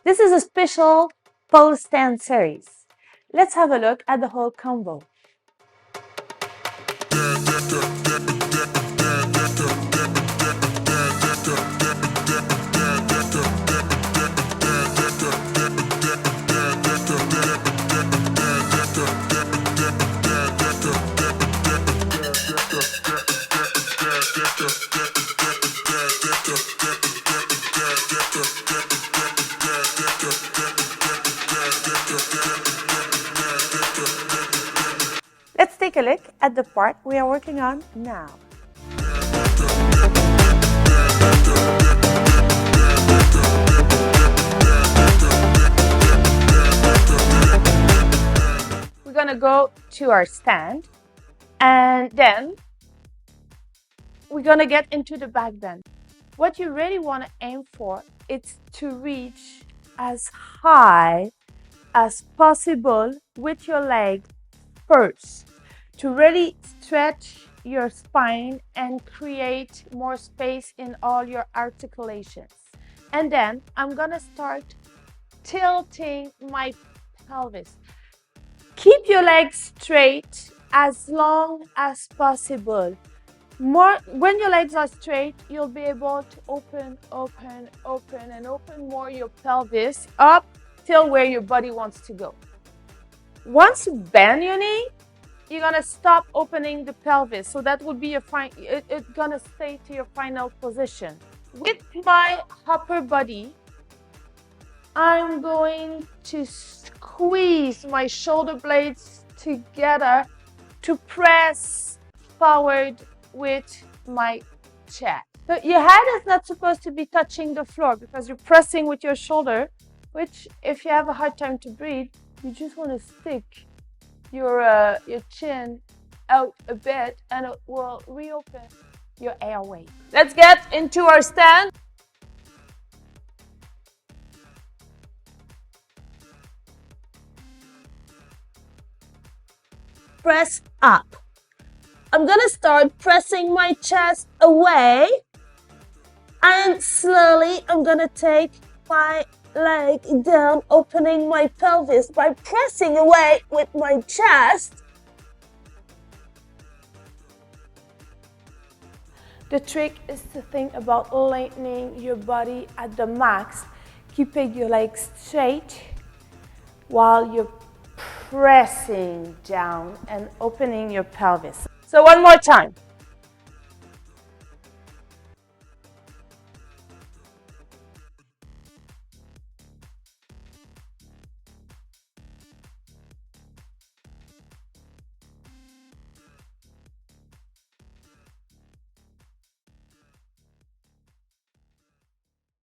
This is a special pole stand series. Let's have a look at the whole combo. Let's take a look at the part we are working on now. We're gonna go to our stand and then we're gonna get into the back bend. What you really want to aim for is to reach as high as possible with your leg first, to really stretch your spine and create more space in all your articulations. And then I'm gonna start tilting my pelvis. Keep your legs straight as long as possible. When your legs are straight, you'll be able to open more your pelvis up till where your body wants to go. Once you bend your knee, you're gonna stop opening the pelvis. So that would be it's gonna stay to your final position. With my upper body, I'm going to squeeze my shoulder blades together to press forward with my chest. So your head is not supposed to be touching the floor because you're pressing with your shoulder, which if you have a hard time to breathe, you just want to stick your chin out a bit and it will reopen your airway. Let's get into our stand. Press up. I'm gonna start pressing my chest away and slowly I'm gonna take my leg down, opening my pelvis by pressing away with my chest. The trick is to think about lengthening your body at the max, keeping your legs straight while you're pressing down and opening your pelvis. So one more time.